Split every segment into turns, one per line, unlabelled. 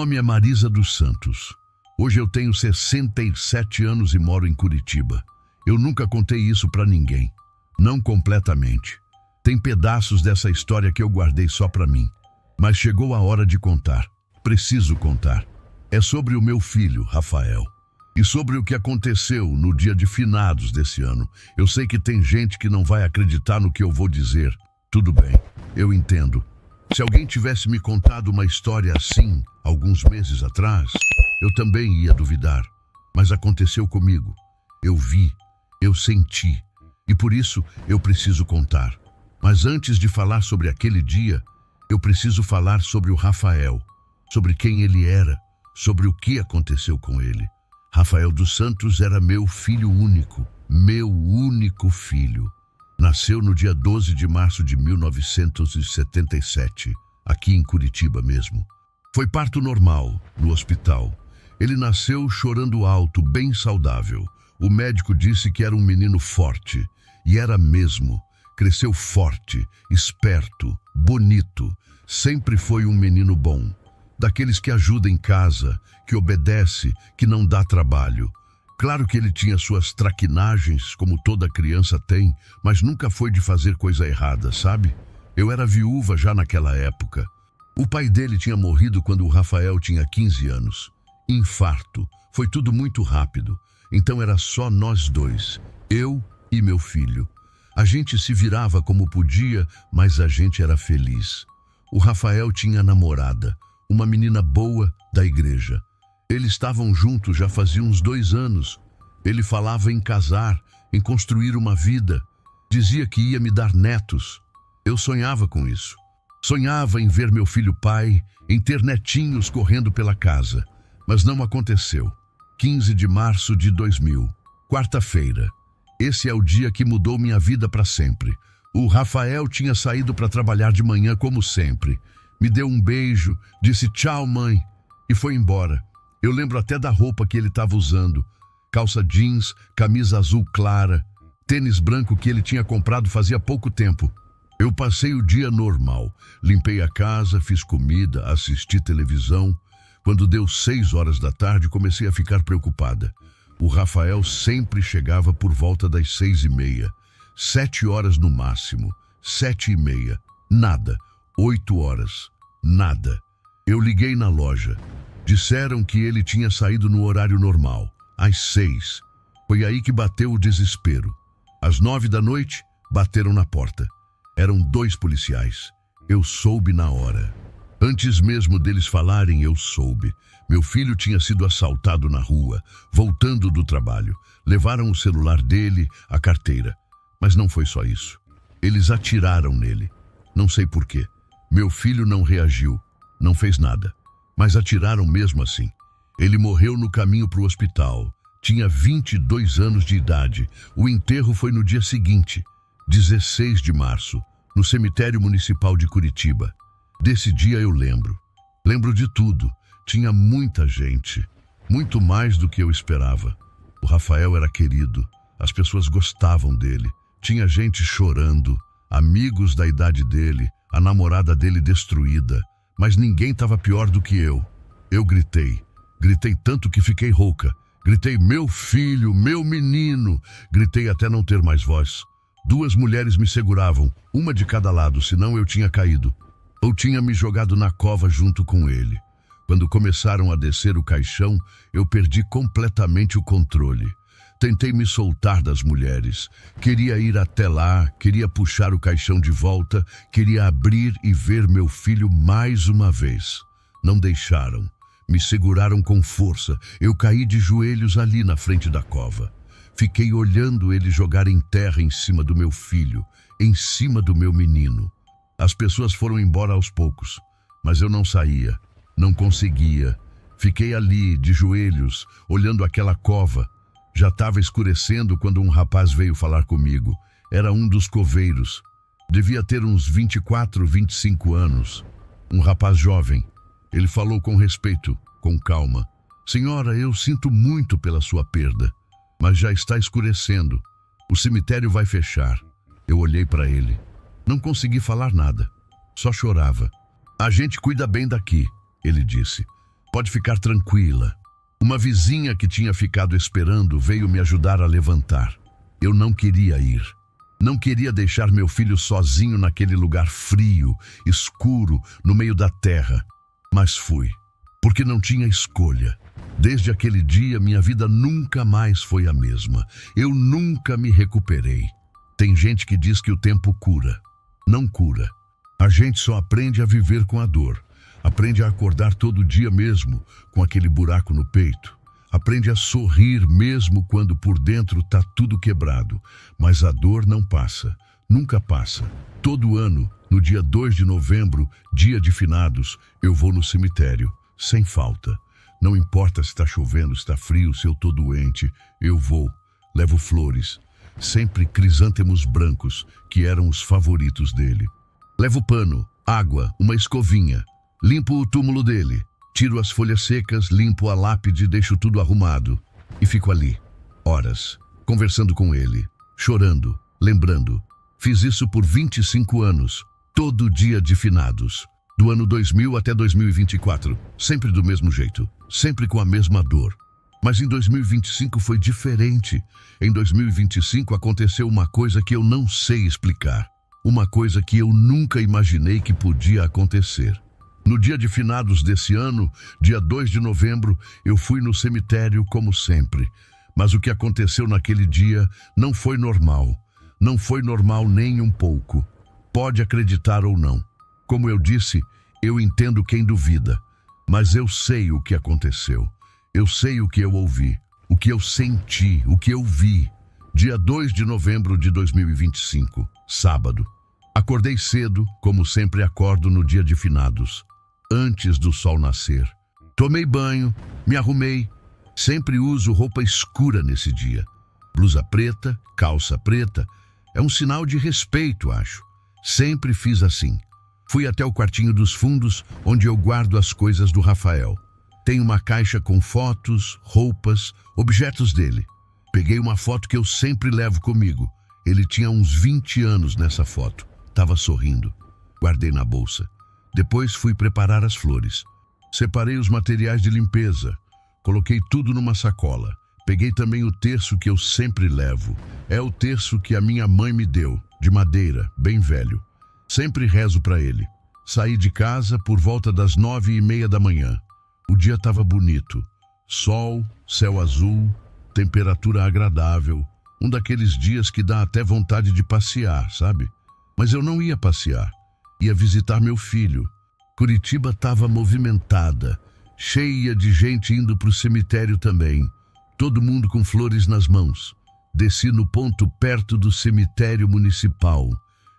nome é Marisa dos Santos. Hoje eu tenho 67 anos e moro em Curitiba. Eu nunca contei isso pra ninguém. Não completamente. Tem pedaços dessa história que eu guardei só pra mim. Mas chegou a hora de contar. Preciso contar. É sobre o meu filho, Rafael. E sobre o que aconteceu no dia de finados desse ano. Eu sei que tem gente que não vai acreditar no que eu vou dizer. Tudo bem, eu entendo. Se alguém tivesse me contado uma história assim, alguns meses atrás, eu também ia duvidar. Mas aconteceu comigo. Eu vi, eu senti. E por isso eu preciso contar. Mas antes de falar sobre aquele dia, eu preciso falar sobre o Rafael. Sobre quem ele era, sobre o que aconteceu com ele. Rafael dos Santos era meu filho único, meu único filho. Nasceu no dia 12 de março de 1977, aqui em Curitiba mesmo. Foi parto normal, no hospital. Ele nasceu chorando alto, bem saudável. O médico disse que era um menino forte, e era mesmo. Cresceu forte, esperto, bonito. Sempre foi um menino bom. Daqueles que ajuda em casa, que obedece, que não dá trabalho. Claro que ele tinha suas traquinagens, como toda criança tem, mas nunca foi de fazer coisa errada, sabe? Eu era viúva já naquela época. O pai dele tinha morrido quando o Rafael tinha 15 anos. Infarto. Foi tudo muito rápido. Então era só nós dois, eu e meu filho. A gente se virava como podia, mas a gente era feliz. O Rafael tinha namorada, uma menina boa da igreja. Eles estavam juntos já fazia uns 2 anos. Ele falava em casar, em construir uma vida. Dizia que ia me dar netos. Eu sonhava com isso. Sonhava em ver meu filho pai, em ter netinhos correndo pela casa. Mas não aconteceu. 15 de março de 2000, quarta-feira. Esse é o dia que mudou minha vida para sempre. O Rafael tinha saído para trabalhar de manhã como sempre. Me deu um beijo, disse tchau, mãe, e foi embora. Eu lembro até da roupa que ele estava usando. Calça jeans, camisa azul clara, tênis branco que ele tinha comprado fazia pouco tempo. Eu passei o dia normal. Limpei a casa, fiz comida, assisti televisão. Quando deu 6 horas da tarde, comecei a ficar preocupada. O Rafael sempre chegava por volta das 6h30. 7 horas no máximo. 7h30. Nada. 8 horas. Nada. Eu liguei na loja. Disseram que ele tinha saído no horário normal, às 6. Foi aí que bateu o desespero. Às 9 da noite, bateram na porta. Eram 2 policiais. Eu soube na hora. Antes mesmo deles falarem, eu soube. Meu filho tinha sido assaltado na rua, voltando do trabalho. Levaram o celular dele, a carteira. Mas não foi só isso. Eles atiraram nele. Não sei por quê. Meu filho não reagiu, não fez nada. Mas atiraram mesmo assim. Ele morreu no caminho para o hospital. Tinha 22 anos de idade. O enterro foi no dia seguinte, 16 de março, no cemitério municipal de Curitiba. Desse dia eu lembro. Lembro de tudo. Tinha muita gente. Muito mais do que eu esperava. O Rafael era querido. As pessoas gostavam dele. Tinha gente chorando. Amigos da idade dele. A namorada dele destruída. Mas ninguém estava pior do que eu. Eu gritei. Gritei tanto que fiquei rouca. Gritei, meu filho, meu menino. Gritei até não ter mais voz. 2 mulheres me seguravam, uma de cada lado, senão eu tinha caído. Ou tinha me jogado na cova junto com ele. Quando começaram a descer o caixão, eu perdi completamente o controle. Tentei me soltar das mulheres. Queria ir até lá, queria puxar o caixão de volta, queria abrir e ver meu filho mais uma vez. Não deixaram. Me seguraram com força. Eu caí de joelhos ali na frente da cova. Fiquei olhando ele jogar em terra em cima do meu filho, em cima do meu menino. As pessoas foram embora aos poucos, mas eu não saía, não conseguia. Fiquei ali, de joelhos, olhando aquela cova. Já estava escurecendo quando um rapaz veio falar comigo. Era um dos coveiros. Devia ter uns 24, 25 anos. Um rapaz jovem. Ele falou com respeito, com calma. Senhora, eu sinto muito pela sua perda, mas já está escurecendo. O cemitério vai fechar. Eu olhei para ele. Não consegui falar nada. Só chorava. A gente cuida bem daqui, ele disse. Pode ficar tranquila. Uma vizinha que tinha ficado esperando veio me ajudar a levantar. Eu não queria ir. Não queria deixar meu filho sozinho naquele lugar frio, escuro, no meio da terra. Mas fui, porque não tinha escolha. Desde aquele dia, minha vida nunca mais foi a mesma. Eu nunca me recuperei. Tem gente que diz que o tempo cura. Não cura. A gente só aprende a viver com a dor. Aprende a acordar todo dia mesmo com aquele buraco no peito. Aprende a sorrir mesmo quando por dentro tá tudo quebrado. Mas a dor não passa. Nunca passa. Todo ano, no dia 2 de novembro, dia de finados, eu vou no cemitério, sem falta. Não importa se está chovendo, se está frio, se eu estou doente, eu vou. Levo flores, sempre crisântemos brancos, que eram os favoritos dele. Levo pano, água, uma escovinha. Limpo o túmulo dele. Tiro as folhas secas, limpo a lápide, deixo tudo arrumado. E fico ali, horas, conversando com ele, chorando, lembrando. Fiz isso por 25 anos, todo dia de finados. Do ano 2000 até 2024, sempre do mesmo jeito, sempre com a mesma dor. Mas em 2025 foi diferente. Em 2025 aconteceu uma coisa que eu não sei explicar. Uma coisa que eu nunca imaginei que podia acontecer. No dia de finados desse ano, dia 2 de novembro, eu fui no cemitério como sempre. Mas o que aconteceu naquele dia não foi normal. Não foi normal nem um pouco. Pode acreditar ou não. Como eu disse, eu entendo quem duvida. Mas eu sei o que aconteceu. Eu sei o que eu ouvi, o que eu senti, o que eu vi. Dia 2 de novembro de 2025, sábado. Acordei cedo, como sempre acordo no dia de finados, antes do sol nascer. Tomei banho, me arrumei. Sempre uso roupa escura nesse dia. Blusa preta, calça preta. É um sinal de respeito, acho. Sempre fiz assim. Fui até o quartinho dos fundos, onde eu guardo as coisas do Rafael. Tem uma caixa com fotos, roupas, objetos dele. Peguei uma foto que eu sempre levo comigo. Ele tinha uns 20 anos nessa foto. Tava sorrindo. Guardei na bolsa. Depois fui preparar as flores. Separei os materiais de limpeza. Coloquei tudo numa sacola. Peguei também o terço que eu sempre levo. É o terço que a minha mãe me deu, de madeira, bem velho. Sempre rezo para ele. Saí de casa por volta das 9h30 da manhã. O dia estava bonito. Sol, céu azul, temperatura agradável. Um daqueles dias que dá até vontade de passear, sabe? Mas eu não ia passear. Ia visitar meu filho. Curitiba estava movimentada, cheia de gente indo para o cemitério também. Todo mundo com flores nas mãos. Desci no ponto perto do cemitério municipal.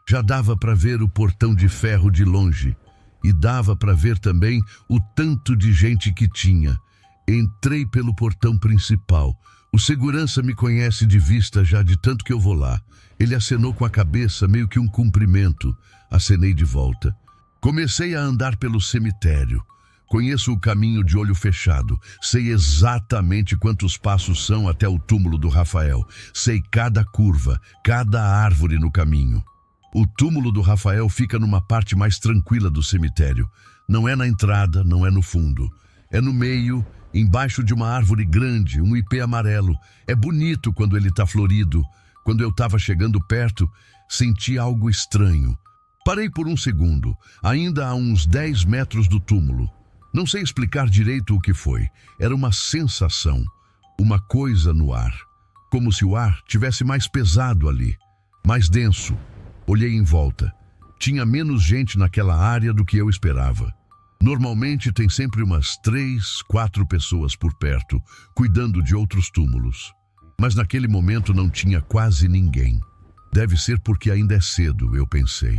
Já dava para ver o portão de ferro de longe. E dava para ver também o tanto de gente que tinha. Entrei pelo portão principal. O segurança me conhece de vista já de tanto que eu vou lá. Ele acenou com a cabeça, meio que um cumprimento. Acenei de volta. Comecei a andar pelo cemitério. Conheço o caminho de olho fechado. Sei exatamente quantos passos são até o túmulo do Rafael. Sei cada curva, cada árvore no caminho. O túmulo do Rafael fica numa parte mais tranquila do cemitério. Não é na entrada, não é no fundo. É no meio, embaixo de uma árvore grande, um ipê amarelo. É bonito quando ele está florido. Quando eu estava chegando perto, senti algo estranho. Parei por um segundo, ainda a uns 10 metros do túmulo. Não sei explicar direito o que foi. Era uma sensação, uma coisa no ar. Como se o ar tivesse mais pesado ali, mais denso. Olhei em volta. Tinha menos gente naquela área do que eu esperava. Normalmente tem sempre umas 3, 4 pessoas por perto, cuidando de outros túmulos. Mas naquele momento não tinha quase ninguém. Deve ser porque ainda é cedo, eu pensei.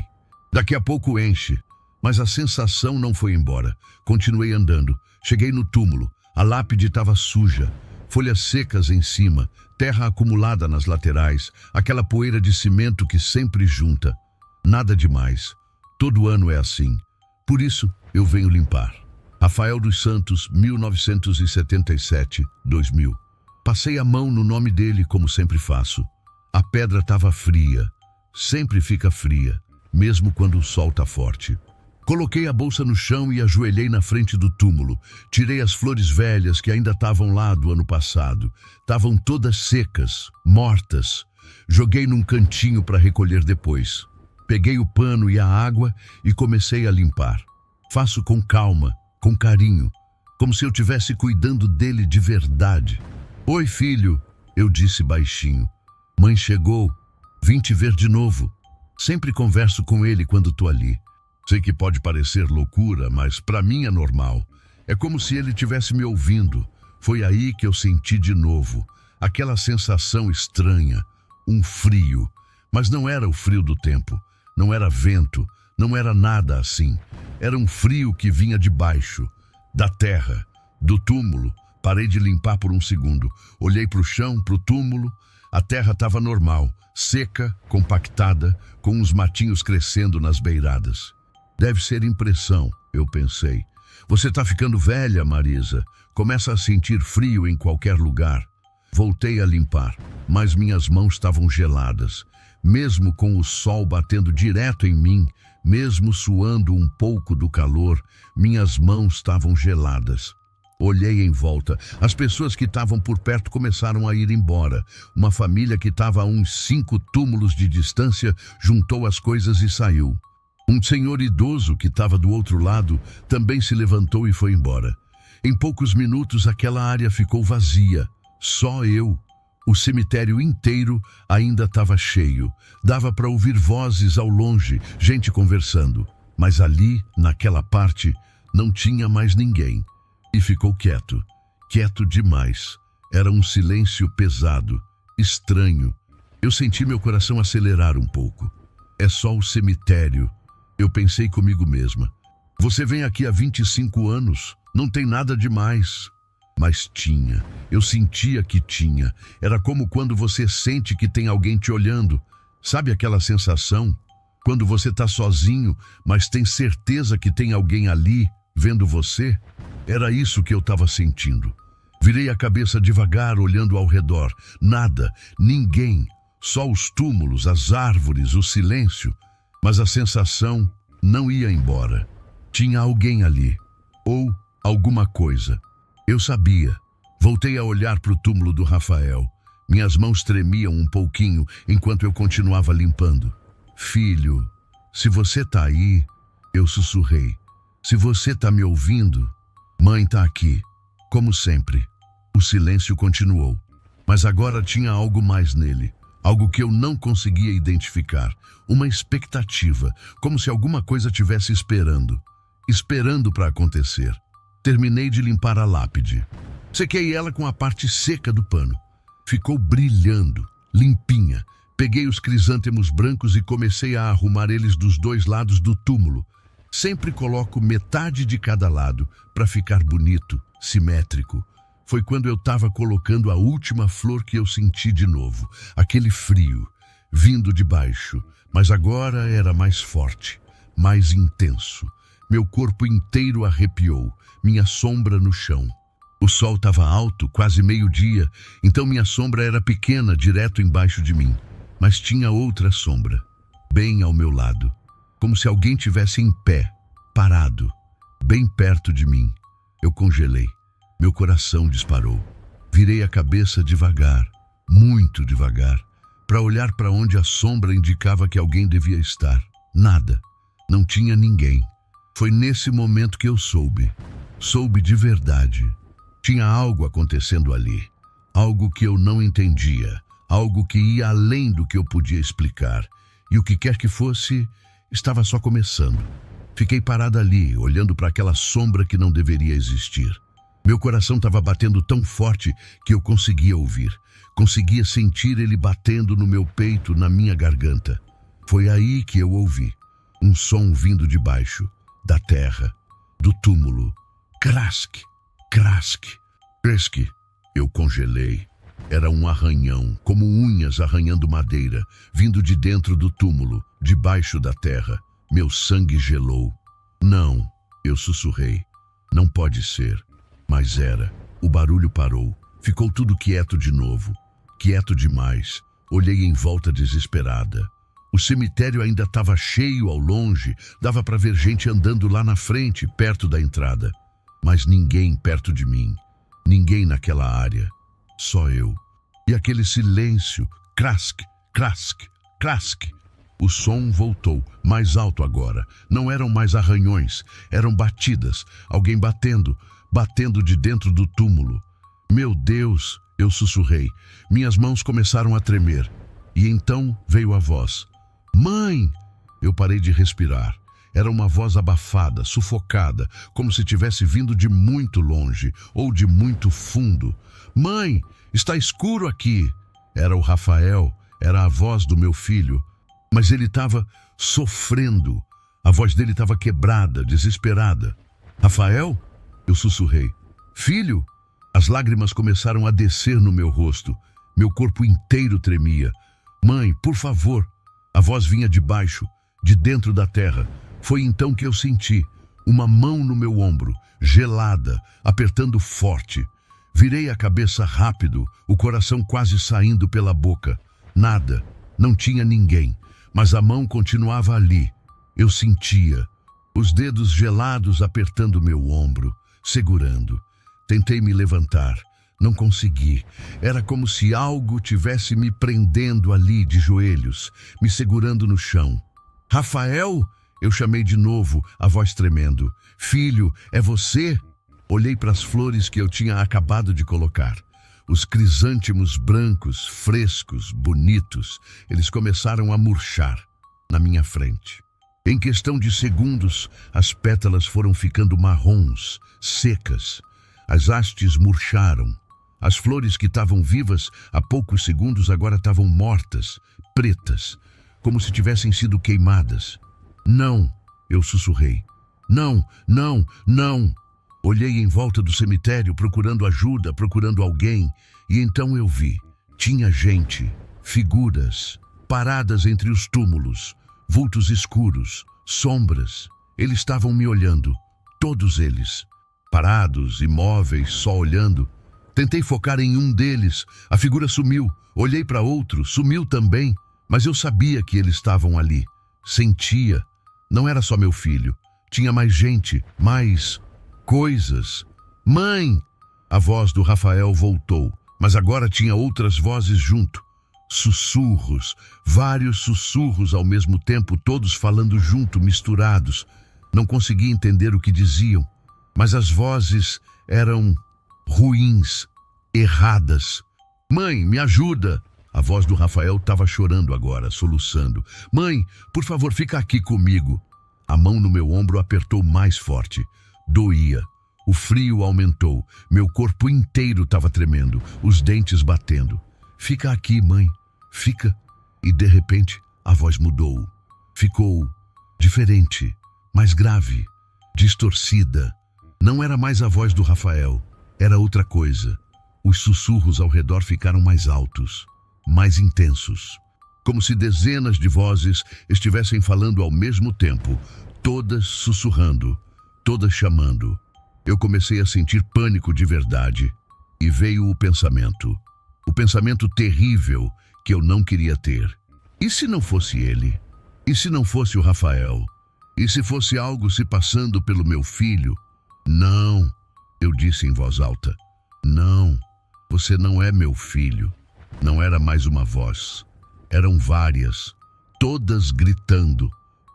Daqui a pouco enche, mas a sensação não foi embora. Continuei andando. Cheguei no túmulo. A lápide estava suja. Folhas secas em cima, terra acumulada nas laterais, aquela poeira de cimento que sempre junta. Nada demais. Todo ano é assim. Por isso, eu venho limpar. Rafael dos Santos, 1977-2000. Passei a mão no nome dele, como sempre faço. A pedra estava fria. Sempre fica fria, mesmo quando o sol está forte. Coloquei a bolsa no chão e ajoelhei na frente do túmulo. Tirei as flores velhas que ainda estavam lá do ano passado. Estavam todas secas, mortas. Joguei num cantinho para recolher depois. Peguei o pano e a água e comecei a limpar. Faço com calma, com carinho, como se eu estivesse cuidando dele de verdade. Oi, filho, eu disse baixinho. Mãe chegou, vim te ver de novo. Sempre converso com ele quando tô ali. Sei que pode parecer loucura, mas para mim é normal. É como se ele estivesse me ouvindo. Foi aí que eu senti de novo aquela sensação estranha, um frio. Mas não era o frio do tempo, não era vento, não era nada assim. Era um frio que vinha de baixo, da terra, do túmulo. Parei de limpar por um segundo. Olhei para o chão, para o túmulo. A terra estava normal, seca, compactada, com uns matinhos crescendo nas beiradas. Deve ser impressão, eu pensei. Você está ficando velha, Marisa. Começa a sentir frio em qualquer lugar. Voltei a limpar, mas minhas mãos estavam geladas. Mesmo com o sol batendo direto em mim, mesmo suando um pouco do calor, minhas mãos estavam geladas. Olhei em volta. As pessoas que estavam por perto começaram a ir embora. Uma família que estava a uns 5 túmulos de distância juntou as coisas e saiu. Um senhor idoso que estava do outro lado também se levantou e foi embora. Em poucos minutos aquela área ficou vazia. Só eu. O cemitério inteiro ainda estava cheio. Dava para ouvir vozes ao longe, gente conversando. Mas ali, naquela parte, não tinha mais ninguém. E ficou quieto. Quieto demais. Era um silêncio pesado, estranho. Eu senti meu coração acelerar um pouco. É só o cemitério. Eu pensei comigo mesma. Você vem aqui há 25 anos, não tem nada demais. Mas tinha, eu sentia que tinha. Era como quando você sente que tem alguém te olhando. Sabe aquela sensação? Quando você está sozinho, mas tem certeza que tem alguém ali, vendo você? Era isso que eu estava sentindo. Virei a cabeça devagar, olhando ao redor. Nada, ninguém. Só os túmulos, as árvores, o silêncio. Mas a sensação não ia embora. Tinha alguém ali. Ou alguma coisa. Eu sabia. Voltei a olhar para o túmulo do Rafael. Minhas mãos tremiam um pouquinho enquanto eu continuava limpando. Filho, se você está aí, eu sussurrei. Se você está me ouvindo, mãe está aqui, como sempre. O silêncio continuou. Mas agora tinha algo mais nele. Algo que eu não conseguia identificar. Uma expectativa, como se alguma coisa estivesse esperando. Esperando para acontecer. Terminei de limpar a lápide. Sequei ela com a parte seca do pano. Ficou brilhando, limpinha. Peguei os crisântemos brancos e comecei a arrumar eles dos 2 lados do túmulo. Sempre coloco metade de cada lado para ficar bonito, simétrico. Foi quando eu estava colocando a última flor que eu senti de novo. Aquele frio, vindo de baixo, mas agora era mais forte, mais intenso. Meu corpo inteiro arrepiou, minha sombra no chão. O sol estava alto, quase meio-dia, então minha sombra era pequena, direto embaixo de mim. Mas tinha outra sombra, bem ao meu lado, como se alguém tivesse em pé, parado, bem perto de mim. Eu congelei. Meu coração disparou. Virei a cabeça devagar, muito devagar, para olhar para onde a sombra indicava que alguém devia estar. Nada. Não tinha ninguém. Foi nesse momento que eu soube. Soube de verdade. Tinha algo acontecendo ali. Algo que eu não entendia. Algo que ia além do que eu podia explicar. E o que quer que fosse, estava só começando. Fiquei parada ali, olhando para aquela sombra que não deveria existir. Meu coração estava batendo tão forte que eu conseguia ouvir. Conseguia sentir ele batendo no meu peito, na minha garganta. Foi aí que eu ouvi. Um som vindo de baixo, da terra, do túmulo. Crask, crask, crask. Eu congelei. Era um arranhão, como unhas arranhando madeira, vindo de dentro do túmulo, debaixo da terra. Meu sangue gelou. Não, eu sussurrei. Não pode ser. Mas era. O barulho parou. Ficou tudo quieto de novo. Quieto demais. Olhei em volta desesperada. O cemitério ainda estava cheio ao longe, dava para ver gente andando lá na frente, perto da entrada. Mas ninguém perto de mim, ninguém naquela área, só eu. E aquele silêncio, crask, crask, crask. O som voltou, mais alto agora. Não eram mais arranhões, eram batidas, alguém batendo, batendo de dentro do túmulo. Meu Deus, eu sussurrei. Minhas mãos começaram a tremer. E então veio a voz. Mãe! Eu parei de respirar. Era uma voz abafada, sufocada, como se tivesse vindo de muito longe ou de muito fundo. Mãe, está escuro aqui. Era o Rafael, era a voz do meu filho. Mas ele estava sofrendo. A voz dele estava quebrada, desesperada. Rafael? Eu sussurrei. Filho? As lágrimas começaram a descer no meu rosto. Meu corpo inteiro tremia. Mãe, por favor. A voz vinha de baixo, de dentro da terra. Foi então que eu senti uma mão no meu ombro, gelada, apertando forte. Virei a cabeça rápido, o coração quase saindo pela boca. Nada, não tinha ninguém, mas a mão continuava ali. Eu sentia, os dedos gelados apertando meu ombro, segurando. Tentei me levantar. Não consegui. Era como se algo tivesse me prendendo ali de joelhos, me segurando no chão. Rafael? Eu chamei de novo, a voz tremendo. Filho, é você? Olhei para as flores que eu tinha acabado de colocar. Os crisântemos brancos, frescos, bonitos, eles começaram a murchar na minha frente. Em questão de segundos, as pétalas foram ficando marrons, secas. As hastes murcharam. As flores que estavam vivas há poucos segundos agora estavam mortas, pretas, como se tivessem sido queimadas. Não, eu sussurrei. Não, não, não. Olhei em volta do cemitério procurando ajuda, procurando alguém, e então eu vi. Tinha gente, figuras, paradas entre os túmulos, vultos escuros, sombras. Eles estavam me olhando, todos eles, parados, imóveis, só olhando. Tentei focar em um deles, a figura sumiu. Olhei para outro, sumiu também, mas eu sabia que eles estavam ali. Sentia. Não era só meu filho. Tinha mais gente, mais coisas. Mãe! A voz do Rafael voltou, mas agora tinha outras vozes junto. Sussurros, vários sussurros ao mesmo tempo, todos falando junto, misturados. Não conseguia entender o que diziam, mas as vozes eram ruins, erradas. Mãe, me ajuda! A voz do Rafael estava chorando agora, soluçando. Mãe, por favor, fica aqui comigo. A mão no meu ombro apertou mais forte. Doía. O frio aumentou. Meu corpo inteiro estava tremendo, os dentes batendo. Fica aqui, mãe. Fica. E de repente, a voz mudou. Ficou diferente, mais grave, distorcida. Não era mais a voz do Rafael. Era outra coisa. Os sussurros ao redor ficaram mais altos, mais intensos. Como se dezenas de vozes estivessem falando ao mesmo tempo, todas sussurrando, todas chamando. Eu comecei a sentir pânico de verdade. E veio o pensamento terrível que eu não queria ter. E se não fosse ele? E se não fosse o Rafael? E se fosse algo se passando pelo meu filho? Não, eu disse em voz alta. Não, você não é meu filho. Não era mais uma voz. Eram várias, todas gritando,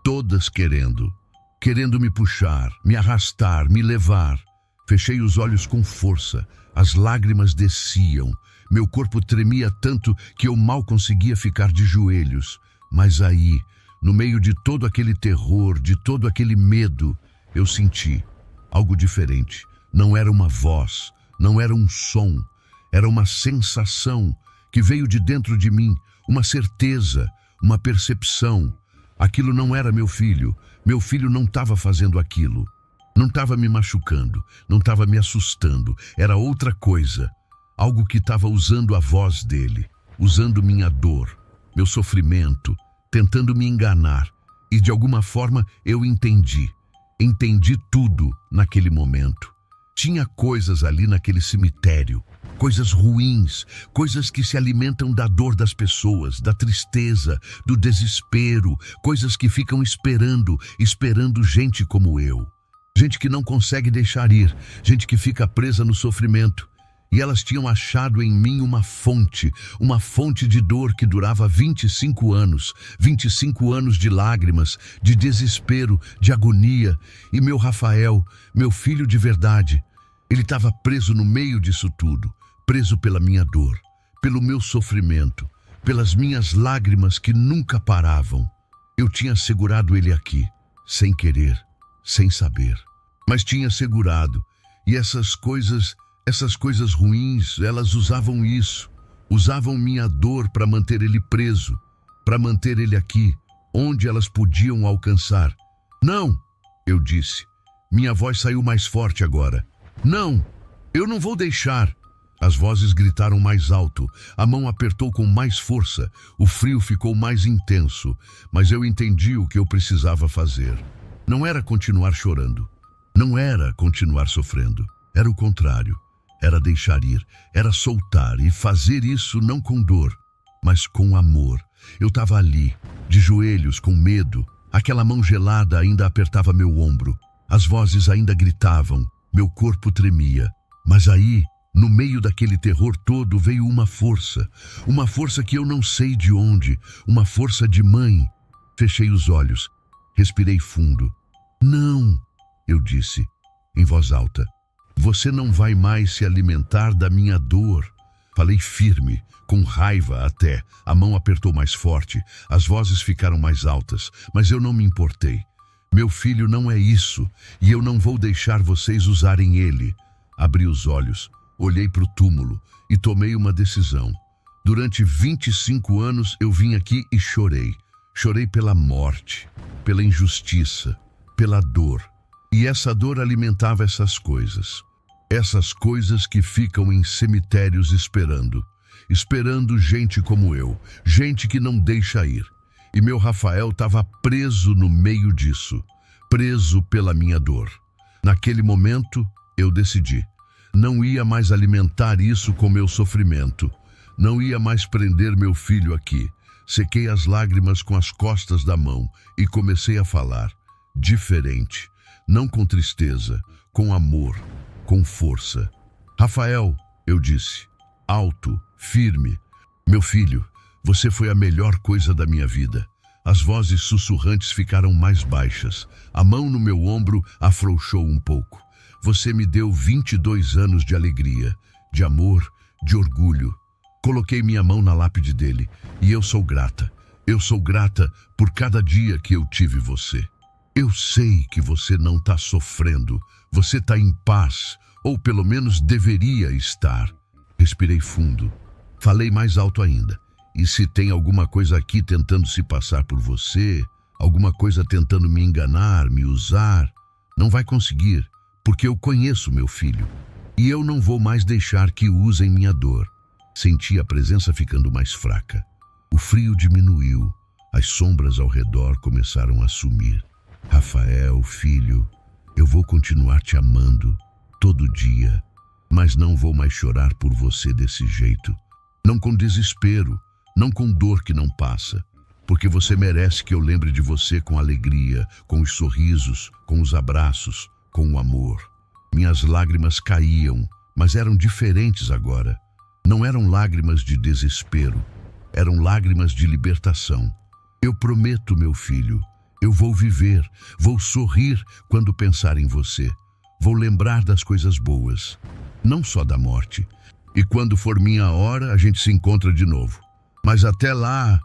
todas querendo me puxar, me arrastar, me levar. Fechei os olhos com força, as lágrimas desciam. Meu corpo tremia tanto que eu mal conseguia ficar de joelhos. Mas aí, no meio de todo aquele terror, de todo aquele medo, eu senti algo diferente. Não era uma voz, não era um som, era uma sensação que veio de dentro de mim, uma certeza, uma percepção. Aquilo não era meu filho não estava fazendo aquilo. Não estava me machucando, não estava me assustando, era outra coisa. Algo que estava usando a voz dele, usando minha dor, meu sofrimento, tentando me enganar. E de alguma forma eu entendi tudo naquele momento. Tinha coisas ali naquele cemitério, coisas ruins, coisas que se alimentam da dor das pessoas, da tristeza, do desespero, coisas que ficam esperando gente como eu. Gente que não consegue deixar ir, gente que fica presa no sofrimento. E elas tinham achado em mim uma fonte de dor que durava 25 anos de lágrimas, de desespero, de agonia. E meu Rafael, meu filho de verdade, ele estava preso no meio disso tudo, preso pela minha dor, pelo meu sofrimento, pelas minhas lágrimas que nunca paravam. Eu tinha segurado ele aqui, sem querer, sem saber. Mas tinha segurado, e essas coisas ruins, elas usavam minha dor para manter ele preso, para manter ele aqui, onde elas podiam alcançar. Não, eu disse. Minha voz saiu mais forte agora. Não, eu não vou deixar. As vozes gritaram mais alto, a mão apertou com mais força, o frio ficou mais intenso, mas eu entendi o que eu precisava fazer. Não era continuar chorando, não era continuar sofrendo, era o contrário. Era deixar ir, era soltar e fazer isso não com dor, mas com amor. Eu estava ali, de joelhos, com medo. Aquela mão gelada ainda apertava meu ombro. As vozes ainda gritavam, meu corpo tremia. Mas aí, no meio daquele terror todo, veio uma força que eu não sei de onde, uma força de mãe. Fechei os olhos, respirei fundo. Não, eu disse, em voz alta. Você não vai mais se alimentar da minha dor. Falei firme, com raiva até. A mão apertou mais forte, as vozes ficaram mais altas, mas eu não me importei. Meu filho não é isso, e eu não vou deixar vocês usarem ele. Abri os olhos, olhei para o túmulo e tomei uma decisão. Durante 25 anos eu vim aqui e chorei. Chorei pela morte, pela injustiça, pela dor. E essa dor alimentava essas coisas. Essas coisas que ficam em cemitérios esperando gente como eu, gente que não deixa ir. E meu Rafael estava preso no meio disso, preso pela minha dor. Naquele momento, eu decidi. Não ia mais alimentar isso com meu sofrimento. Não ia mais prender meu filho aqui. Sequei as lágrimas com as costas da mão e comecei a falar. Diferente, não com tristeza, com amor, com força. Rafael, eu disse, alto, firme. Meu filho, você foi a melhor coisa da minha vida. As vozes sussurrantes ficaram mais baixas. A mão no meu ombro afrouxou um pouco. Você me deu 22 anos de alegria, de amor, de orgulho. Coloquei minha mão na lápide dele e eu sou grata. Eu sou grata por cada dia que eu tive você. Eu sei que você não está sofrendo. Você está em paz, ou pelo menos deveria estar. Respirei fundo. Falei mais alto ainda. E se tem alguma coisa aqui tentando se passar por você, alguma coisa tentando me enganar, me usar, não vai conseguir, porque eu conheço meu filho. E eu não vou mais deixar que usem minha dor. Senti a presença ficando mais fraca. O frio diminuiu. As sombras ao redor começaram a sumir. Rafael, filho, eu vou continuar te amando todo dia, mas não vou mais chorar por você desse jeito. Não com desespero, não com dor que não passa, porque você merece que eu lembre de você com alegria, com os sorrisos, com os abraços, com o amor. Minhas lágrimas caíam, mas eram diferentes agora. Não eram lágrimas de desespero, eram lágrimas de libertação. Eu prometo, meu filho, eu vou viver, vou sorrir quando pensar em você. Vou lembrar das coisas boas, não só da morte. E quando for minha hora, a gente se encontra de novo. Mas até lá,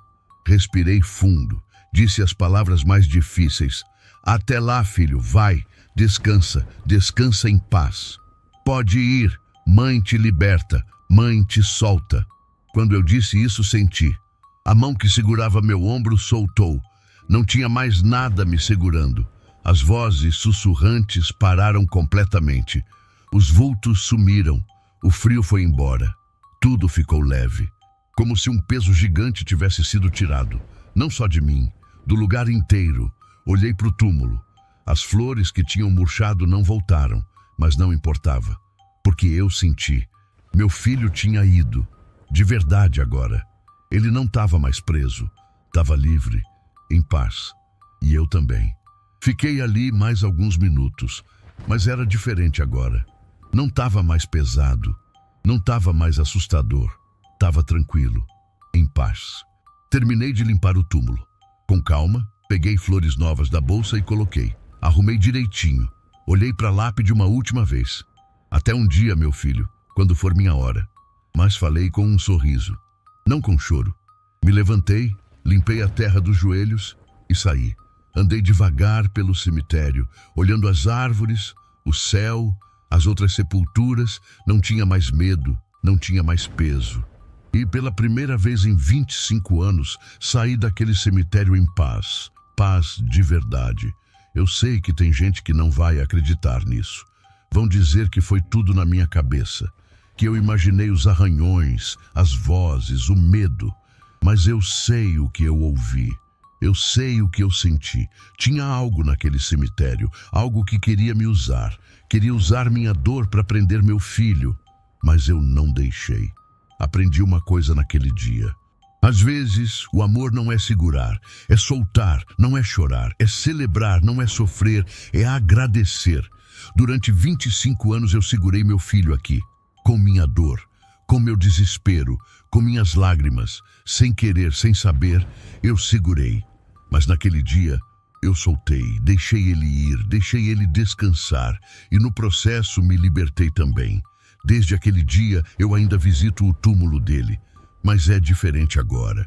respirei fundo, disse as palavras mais difíceis. Até lá, filho, vai, descansa, descansa em paz. Pode ir, mãe te liberta, mãe te solta. Quando eu disse isso, senti. A mão que segurava meu ombro soltou. Não tinha mais nada me segurando. As vozes sussurrantes pararam completamente. Os vultos sumiram. O frio foi embora. Tudo ficou leve. Como se um peso gigante tivesse sido tirado. Não só de mim, do lugar inteiro. Olhei para o túmulo. As flores que tinham murchado não voltaram, mas não importava. Porque eu senti. Meu filho tinha ido, de verdade agora. Ele não estava mais preso, estava livre, em paz. E eu também. Fiquei ali mais alguns minutos, mas era diferente agora. Não estava mais pesado, não estava mais assustador. Estava tranquilo, em paz. Terminei de limpar o túmulo. Com calma, peguei flores novas da bolsa e coloquei. Arrumei direitinho. Olhei para a lápide uma última vez. Até um dia, meu filho, quando for minha hora. Mas falei com um sorriso, não com choro. Me levantei, limpei a terra dos joelhos e saí. Andei devagar pelo cemitério, olhando as árvores, o céu, as outras sepulturas. Não tinha mais medo, não tinha mais peso. E pela primeira vez em 25 anos, saí daquele cemitério em paz. Paz de verdade. Eu sei que tem gente que não vai acreditar nisso. Vão dizer que foi tudo na minha cabeça, que eu imaginei os arranhões, as vozes, o medo. Mas eu sei o que eu ouvi. Eu sei o que eu senti. Tinha algo naquele cemitério, algo que queria me usar. Queria usar minha dor para prender meu filho. Mas eu não deixei. Aprendi uma coisa naquele dia. Às vezes, o amor não é segurar, é soltar, não é chorar, é celebrar, não é sofrer, é agradecer. Durante 25 anos eu segurei meu filho aqui, com minha dor, com meu desespero, com minhas lágrimas, sem querer, sem saber, eu segurei. Mas naquele dia, eu soltei, deixei ele ir, deixei ele descansar e no processo me libertei também. Desde aquele dia, eu ainda visito o túmulo dele. Mas é diferente agora.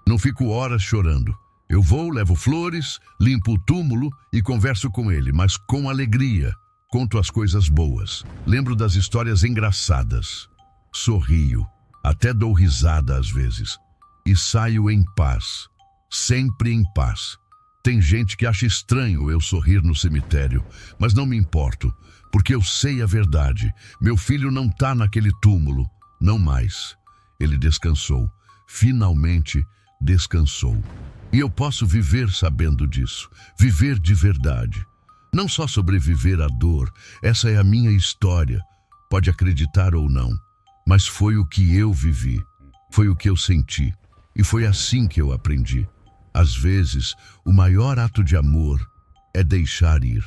Não fico horas chorando. Eu vou, levo flores, limpo o túmulo e converso com ele, mas com alegria. Conto as coisas boas. Lembro das histórias engraçadas. Sorrio. Até dou risada às vezes. E saio em paz. Sempre em paz. Tem gente que acha estranho eu sorrir no cemitério, mas não me importo, porque eu sei a verdade. Meu filho não está naquele túmulo. Não mais. Ele descansou, finalmente descansou. E eu posso viver sabendo disso, viver de verdade. Não só sobreviver à dor, essa é a minha história. Pode acreditar ou não, mas foi o que eu vivi, foi o que eu senti. E foi assim que eu aprendi. Às vezes, o maior ato de amor é deixar ir.